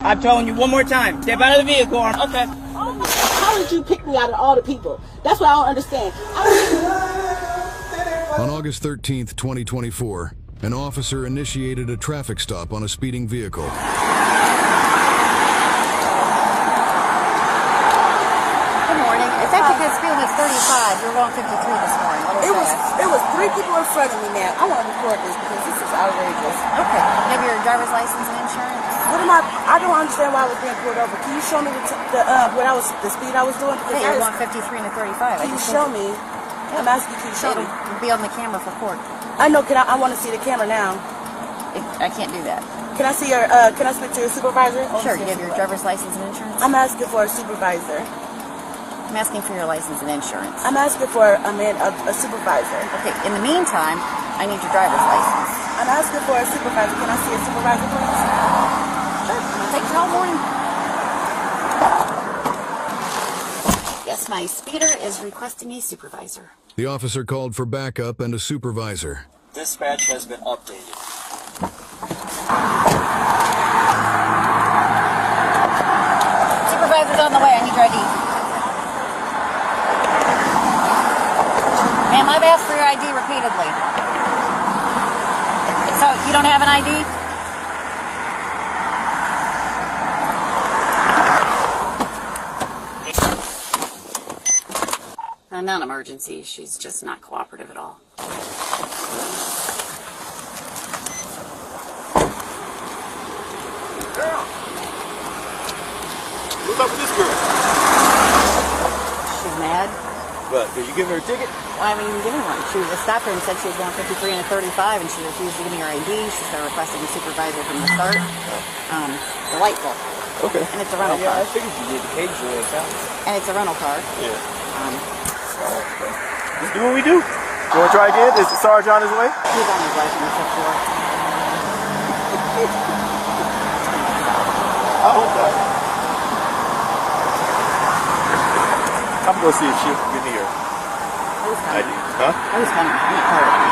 I'm telling you one more time. Step out of the vehicle. Okay. How did you pick me out of all the people? That's what I don't understand. On August 13th, 2024, an officer initiated a traffic stop on a speeding vehicle. Good morning. It's actually because speeding is 35. You're going 53 this morning. It was 3 people in front of me, man. I want to record this because this is outrageous. Okay. You have your driver's license and insurance? What am I don't understand why I was being pulled over. Can you show me the speed I was doing? Hey, you're going 53 and a 35. Can you show me? I'm asking you, can you show me? It'll be on the camera for court. I know. I want to see the camera now. I can't do that. Can I see your? Can I speak to your supervisor? Sure. You have your driver's license and insurance? I'm asking for a supervisor. I'm asking for your license and insurance. I'm asking for a supervisor. Okay. In the meantime, I need your driver's license. I'm asking for a supervisor. Can I see a supervisor, please? Sure. It'll take you all morning. Yes, my speeder is requesting a supervisor. The officer called for backup and a supervisor. Dispatch has been updated. Supervisor's on the way. I need your ID. Ma'am, I've asked for your ID repeatedly. So, you don't have an ID? Non-emergency. She's just not cooperative at all. Girl, what's up with this girl? She's mad. What, did you give her a ticket? Well, I mean, you give me one. She stopped her and said she was going 53 and a 35, and she refused to give me her ID. She started requesting a supervisor from the start. Delightful. Okay. And it's a rental car. I figured you did occasionally. And it's a rental car. Yeah. Just do what we do. You want to try again? Is the Sarge on his way? He's on his way from the 6th floor. I hope not. I'm going to see if she'll give me her ID. Huh? Who's coming? I'm not cold.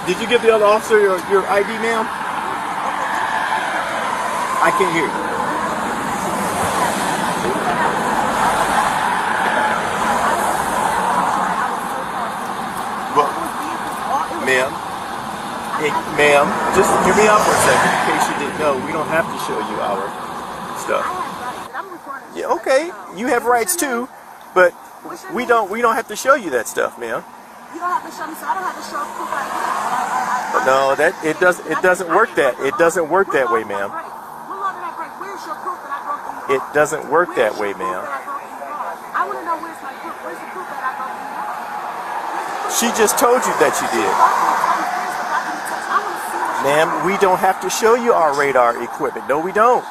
Did you give the other officer your ID, ma'am? I can't hear you. Well, ma'am, just hear me out for a second. In case you didn't know, we don't have to show you our stuff. Yeah, okay, you have rights too, but we don't have to show you that stuff, ma'am. You don't have to show me, so I don't have to show proof right here. No, it doesn't work that way, ma'am. Where's your proof that I broke the law? It doesn't work that way, ma'am. I want to know where's my proof. Where's the proof that I broke the law? She just told you that you did. Ma'am, we don't have to show you our radar equipment. No, we don't.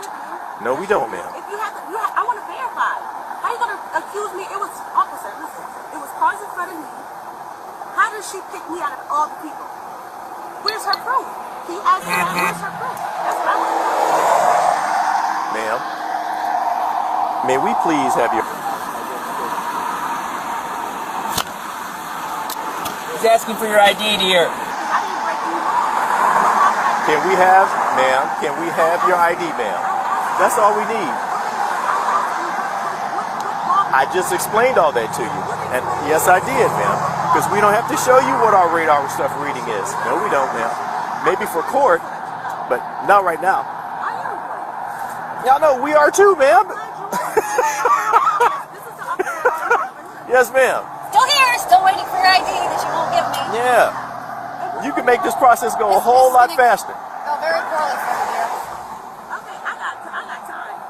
No, we don't, ma'am. If you have to, I want to verify. How you going to accuse me? It was, officer, listen, it was cars in front of me. How does she pick me out of all the people? Where's her proof? Can you ask me that? Where's her proof? That's what I want to know. Ma'am, may we please have your... He's asking for your ID dear. I didn't break any law. Can we have your ID, ma'am? That's all we need. I just explained all that to you. And yes, I did, ma'am. Because we don't have to show you what our radar stuff reading is. No, we don't, ma'am. Maybe for court, but not right now. Y'all know we are too, ma'am. Yes, ma'am. Still here, still waiting for your ID that you won't give me. Yeah. You can make this process go a whole lot faster. Go very poorly for you, dear. Okay, I got time.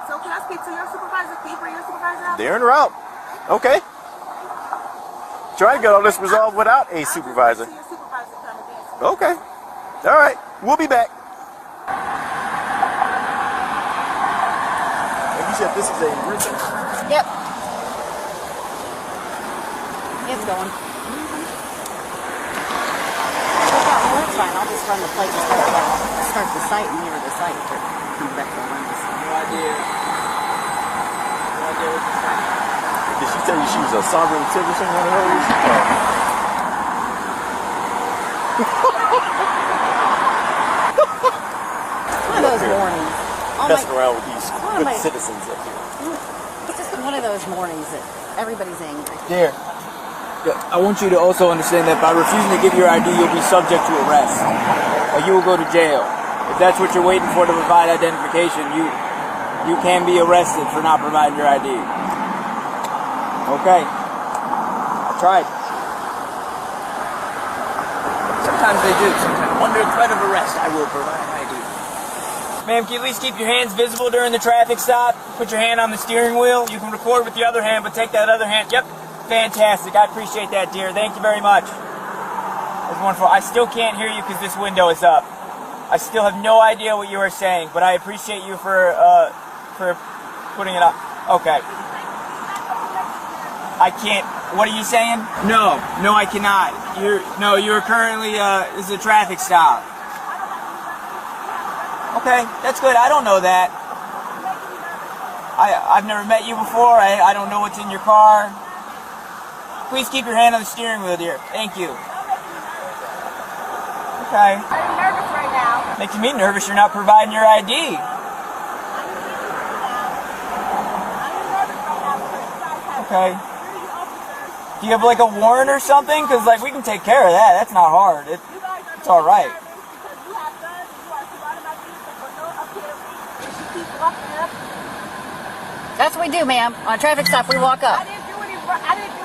So can I speak to your supervisor? Can you bring your supervisor out? They're en route. Okay. Trying to get all this resolved without a supervisor. Okay. All right. We'll be back. And you said this is a rental? Yep. It's going. Well, that's fine. I'll just run the plate and start the site and near the site. Come back to the runs. No idea what you're saying. Did she tell you she was a sovereign citizen? What the hell was she talking? One of those mornings. Messing around with these good citizens up here. It's just one of those mornings that everybody's angry. Dear, I want you to also understand that by refusing to give your ID, you'll be subject to arrest. Or you will go to jail. If that's what you're waiting for to provide identification, you can be arrested for not providing your ID. Okay. I tried. Sometimes they do. Sometimes under threat of arrest, I will provide ID. Ma'am, can you at least keep your hands visible during the traffic stop? Put your hand on the steering wheel. You can record with the other hand, but take that other hand. Yep. Fantastic. I appreciate that, dear. Thank you very much. That's wonderful. I still can't hear you because this window is up. I still have no idea what you are saying, but I appreciate you for putting it up. Okay. I can't. What are you saying? No, I cannot. You're currently. This is a traffic stop. Okay, that's good. I don't know that. I've never met you before. I don't know what's in your car. Please keep your hand on the steering wheel, dear. Thank you. Okay. I'm nervous right now. Making me nervous. You're not providing your ID. Okay. Do you have like a warrant or something? Because like we can take care of that. That's not hard. It's all right. That's what we do, ma'am. On a traffic stop, we walk up. I didn't do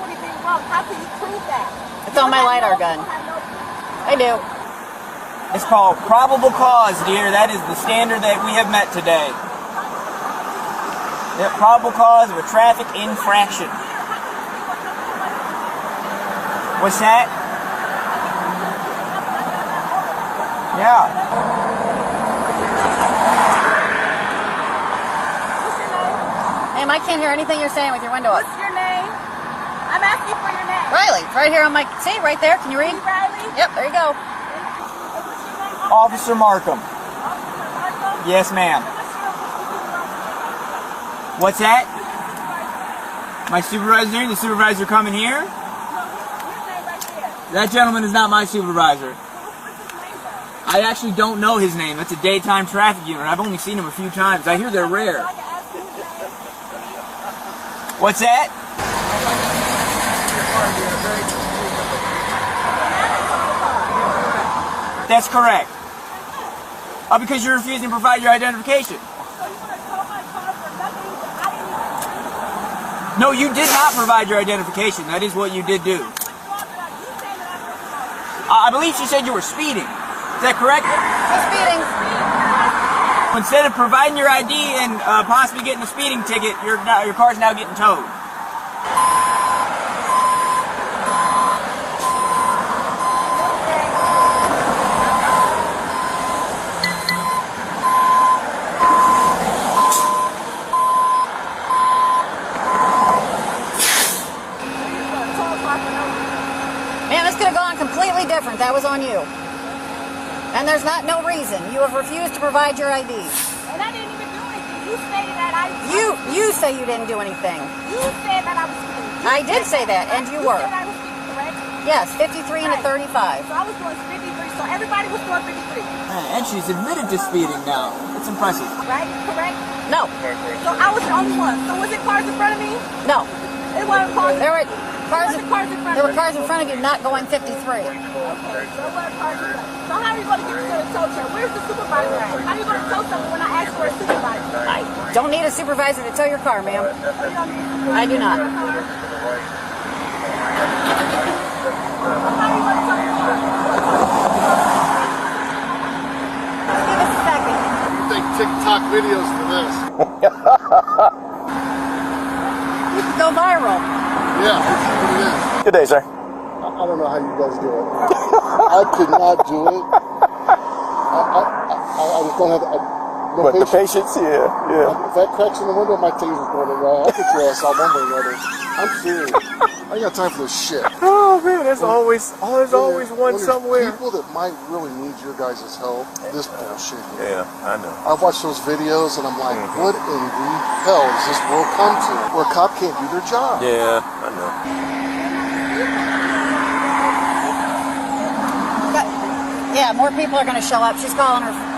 anything wrong. How can you prove that? It's on my LiDAR gun. I do. It's called probable cause, dear. That is the standard that we have met today. Yep, probable cause of a traffic infraction. What's that? Yeah. Ma'am, I can't hear anything you're saying with your window up. What's your name? I'm asking for your name. Riley, it's right here on my... See, right there. Can you read? Riley? Yep, there you go. Officer Markham. Yes, ma'am. What's that? My supervisor? The supervisor coming here? That gentleman is not my supervisor. I actually don't know his name. That's a daytime traffic unit. I've only seen him a few times. I hear they're rare. What's that? That's correct. Because you're refusing to provide your identification. No, you did not provide your identification. That is what you did do. I believe she said you were speeding. Is that correct? She's speeding. Instead of providing your ID and possibly getting a speeding ticket, your car's now getting towed. Man, this could have gone completely different. That was on you. And there's no reason. You have refused to provide your ID. And I didn't even do anything. You stated that You say you didn't do anything. You said that I was speeding. I did say that, and you were. You said I was speeding, correct? Yes, 53 and a 35. So I was doing 53, so everybody was doing 53. And she's admitted to speeding now. It's impressive. Right? Correct? No, So I was the only one. So was it cars in front of me? no. It wasn't cars. There were cars. There were cars in front There of were me. cars in front of you not going 53. Okay, so it wasn't cars in front. So how are you going to get to the tow truck? Where's the supervisor at? How are you going to tow someone when I ask for a supervisor? I don't need a supervisor to tow your car, ma'am. I do not. How are you going to tow your car? Give us a second. You think TikTok videos for this? You could go viral. Yeah, that's what it is. Good day, sir. I don't know how you guys do it. I could not do it. I just don't have. No But the patience. patience, yeah. If that cracks in the window, my taser's going to run. I'll put your ass out one way or another. I'm serious. I ain't got time for this shit. Oh man, there's always one somewhere. People that might really need your guys' help, this bullshit. Yeah, I know. I've watched those videos and I'm like, what in the hell does this world come to? Where a cop can't do their job. Yeah, I know. But, yeah, more people are going to show up. She's calling her family.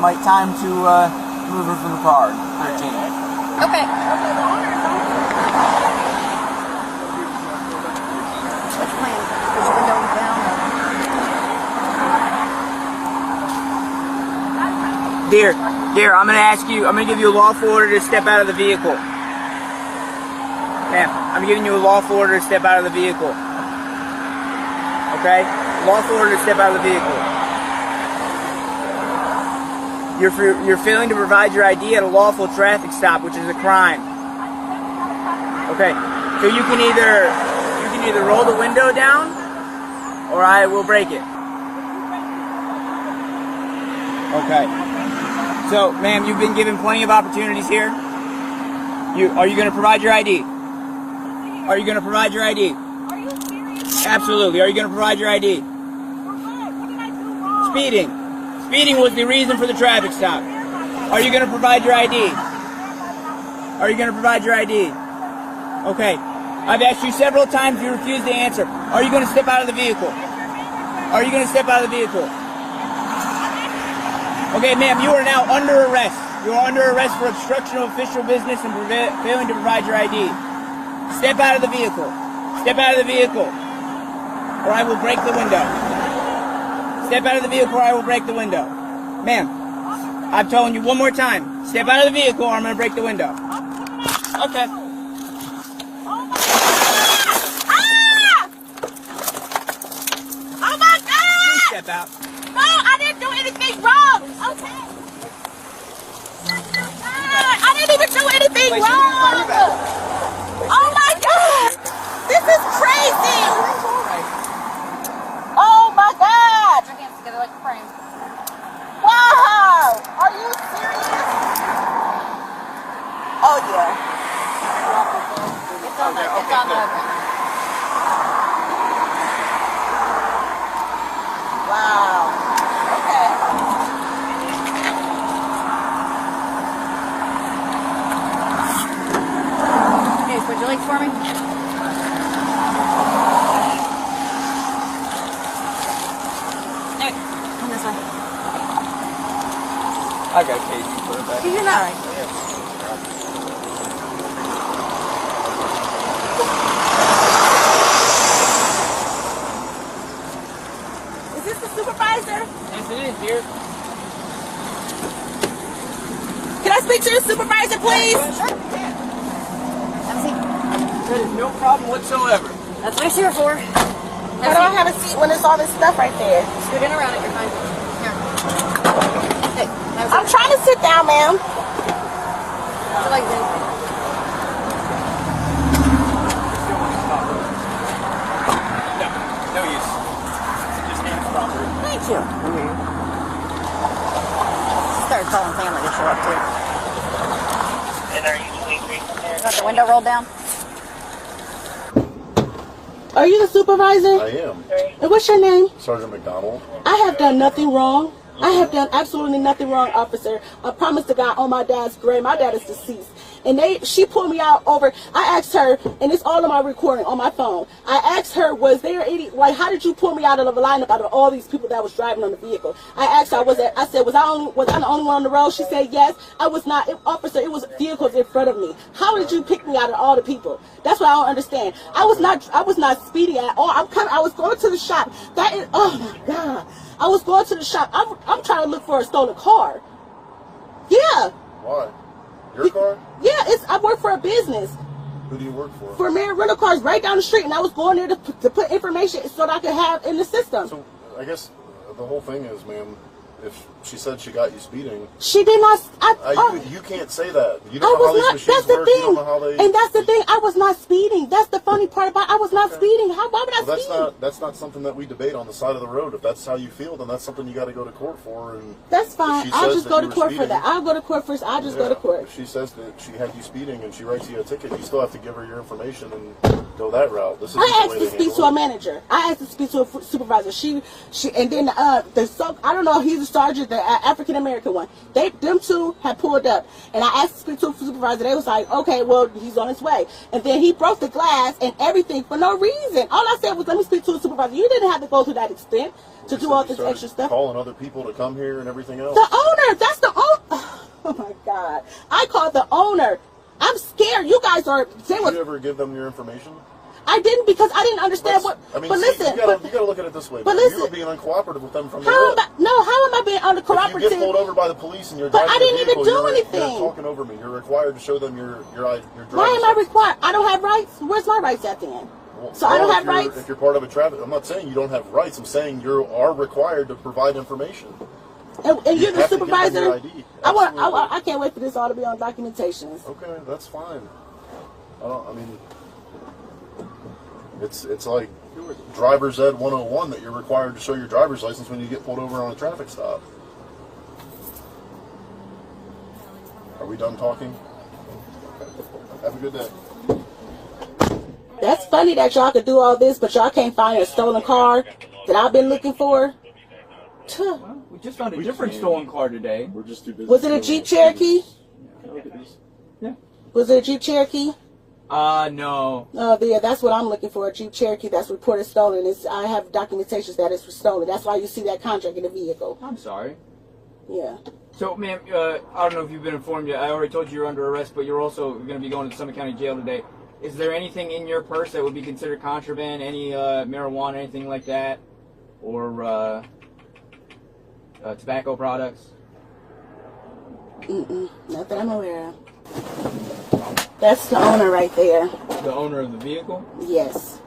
Might time to move her from the car. 13. Okay. What's your plan? Push the window down? Dear, I'm gonna ask you, I'm gonna give you a lawful order to step out of the vehicle. Ma'am, I'm giving you a lawful order to step out of the vehicle. Okay? Lawful order to step out of the vehicle. You're failing to provide your ID at a lawful traffic stop, which is a crime. Okay, so you can either roll the window down, or I will break it. Okay. So, ma'am, you've been given plenty of opportunities here. Are you going to provide your ID? Are you going to provide your ID? Are you serious? Absolutely. Are you going to provide your ID? For what? What did I do wrong? Speeding. Speeding was the reason for the traffic stop. Are you going to provide your ID? Are you going to provide your ID? Okay. I've asked you several times, you refuse to answer. Are you going to step out of the vehicle? Are you going to step out of the vehicle? Okay, ma'am, you are now under arrest. You are under arrest for obstruction of official business and failing to provide your ID. Step out of the vehicle. Step out of the vehicle, or I will break the window. Step out of the vehicle, or I will break the window. Ma'am, I'm telling you one more time. Step out of the vehicle, or I'm going to break the window. Okay. Oh my God! Please step out. No, I didn't do anything wrong. Okay. I didn't even do anything Wait, wrong. Oh my God! This is crazy. Oh my God! Put your hands together like a frame. Wow! Are you serious? Oh yeah. It's on the. Wow. Okay. Okay, switch your legs for me. Hey, come this way. I got a cage. Put it back. You're not right. Is this the supervisor? Yes, it is, dear. Can I speak to the supervisor, please? Have a seat. That is no problem whatsoever. That's what you're here for. I don't have a seat when there's all this stuff right there. Scoot in around it, you're fine. Here. Hey, have a I'm seat. trying to sit down, ma'am. Put your legs in. No use. Just hands properly. Thank you. Started calling family to show up too. And are you leaving there? Got the window rolled down? Are you the supervisor? I am. And what's your name? Sergeant McDonald. I have done nothing wrong. I have done absolutely nothing wrong, officer. I promise to God on my dad's grave. My dad is deceased. And she pulled me out over, I asked her, and it's all on my recording on my phone. I asked her, was there any, like, how did you pull me out of the lineup out of all these people that was driving on the vehicle? I asked her, was I the only one on the road? She said, yes. I was not, officer, it was vehicles in front of me. How did you pick me out of all the people? That's what I don't understand. I was not speeding at all. I was going to the shop. That is, oh my God. I was going to the shop. I'm trying to look for a stolen car. Yeah. Why? Your car? Yeah, I work for a business. Who do you work for? For Mary Rental Cars right down the street, and I was going there to put information so that I could have in the system. So, I guess the whole thing is, ma'am, if she said she got you speeding. She did not. You can't say that. You I don't know how was these not. machines That's the work. You thing. don't know how they. And that's the thing. I was not speeding. That's the funny part about. I was not speeding. Why would I speed? That's not something that we debate on the side of the road. If that's how you feel, then that's something you got to go to court for. And that's fine. I'll just go to court for that. I'll go to court first. I'll just go to court. If she says that she had you speeding and she writes you a ticket, you still have to give her your information and go that route. This is I asked to speak to a manager. I asked to speak to a supervisor. She, and then I don't know. He's a sergeant, the African American one. Them two had pulled up, and I asked to speak to a supervisor. They was like, okay, well, he's on his way. And then he broke the glass and everything for no reason. All I said was, let me speak to a supervisor. You didn't have to go to that extent to do all this extra stuff. Calling other people to come here and everything else. The owner. That's the owner. Oh my God! I called the owner. I'm scared. You guys are. Did you ever give them your information? I didn't, because I didn't understand what. I mean, but listen, you gotta look at it this way. But you listen, were being uncooperative with them from the how rip. how am I being uncooperative? If you get pulled over by the police and you're but driving I didn't a vehicle, even do you're anything. talking over me. You're required to show them your driver's Why am I required? I don't have rights. Where's my rights at the end? So I don't have rights. If you're part of a traffic, I'm not saying you don't have rights. I'm saying you are required to provide information. And you're the supervisor. I can't wait for this all to be on documentations. Okay, that's fine. I mean, it's like driver's ed 101 that you're required to show your driver's license when you get pulled over on a traffic stop. Are we done talking? Okay. Have a good day. That's funny that y'all could do all this, but y'all can't find a stolen car that I've been looking for. Well, we just found a different stolen car today. We're just too busy. Was it a Jeep Cherokee? Yeah. Was it a Jeep Cherokee? No. Oh, yeah, that's what I'm looking for. A Jeep Cherokee that's reported stolen. I have documentations that it's stolen. That's why you see that contract in the vehicle. I'm sorry. Yeah. So, ma'am, I don't know if you've been informed yet. I already told you you're under arrest, but you're also going to be going to Summit County Jail today. Is there anything in your purse that would be considered contraband? Any marijuana, anything like that? Or tobacco products? Not that I'm aware of. That's the owner right there. The owner of the vehicle? Yes.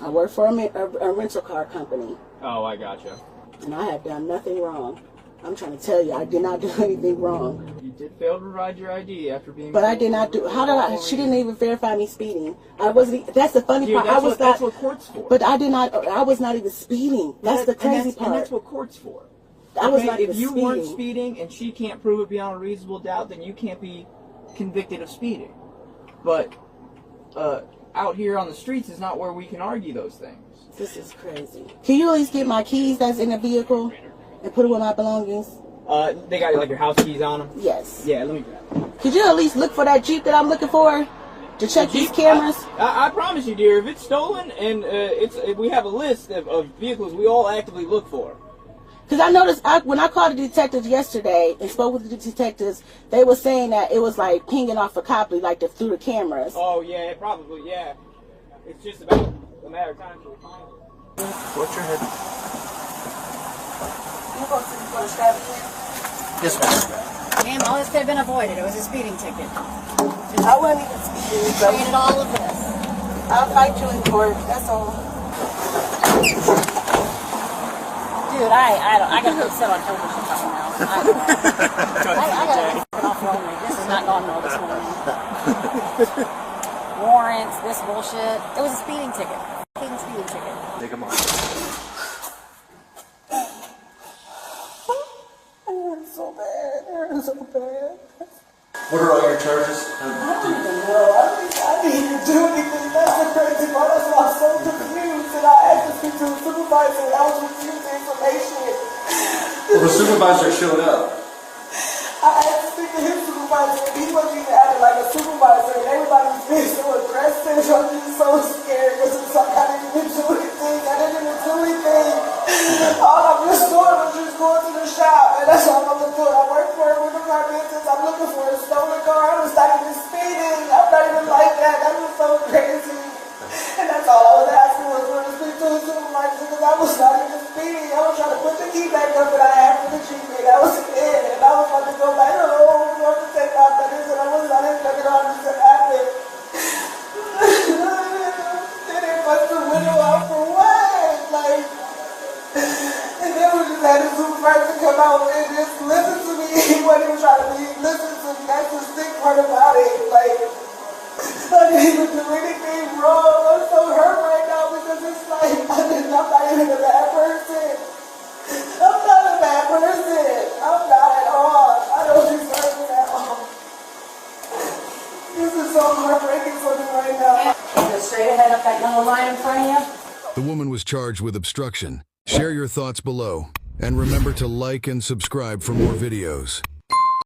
I work for a rental car company. Oh, I gotcha. And I have done nothing wrong. I'm trying to tell you, I did not do anything wrong. You did fail to provide your ID after being... But I did not do... How did I... She didn't even verify me speeding. I wasn't... That's the funny part. That's what court's for. But I did not... I was not even speeding. That's the crazy part. And that's what court's for. I was not even speeding. If you weren't speeding and she can't prove it beyond a reasonable doubt, then you can't be convicted of speeding. But out here on the streets is not where we can argue those things. This is crazy. Can you at least get my keys that's in the vehicle and put it with my belongings? They got like your house keys on them? Yes. Yeah, let me grab them. Could you at least look for that Jeep that I'm looking for to check these cameras? I promise you, dear, if it's stolen and we have a list of vehicles we all actively look for. Because I noticed when I called the detectives yesterday and spoke with the detectives, they were saying that it was like pinging off a copy, like through the cameras. Oh, yeah, probably, yeah. It's just about a matter of time to find it. What's your head? You go to the establishment? Yes, ma'am. Ma'am, all this could have been avoided. It was a speeding ticket. I wasn't even speeding, so Created all of this. I'll fight you in court. That's all. Dude, I gotta go sit on television something now. I gotta get off lonely. This is not going well this morning. Warrants, this bullshit. It was a speeding ticket. Fucking speeding ticket. Take them off. It hurts so bad. It hurts so bad. What are all your charges? I don't even know. I didn't even do anything. That's the crazy part. That's why I'm so confused. And I asked to speak to the supervisor and I was refused information. Well, the supervisor showed up. I asked to speak to his supervisor and he wasn't even acting like a supervisor. And everybody was being so aggressive. I'm just so scared because it's like I didn't even do anything. I didn't even do anything. All I'm just doing was just going to the shop. And that's all I'm doing. I work for a rental car business. I'm looking for a stolen car. I was not even speeding. I'm not even like that. That was so crazy. And that's all I was asking was for to speak to the supervisor because I was not even speeding. I was trying to put the key back up that I had for the Jeep and that was it. And I was about to go back home to take out the news and I was not even looking on this to happen. Like, I didn't even do anything wrong. I'm so hurt right now because it's like, I'm not even a bad person. I'm not a bad person. I'm not at all. I don't deserve it at all. This is so heartbreaking for me right now. Go straight ahead up that yellow line in front of you. The woman was charged with obstruction. Share your thoughts below, and remember to like and subscribe for more videos.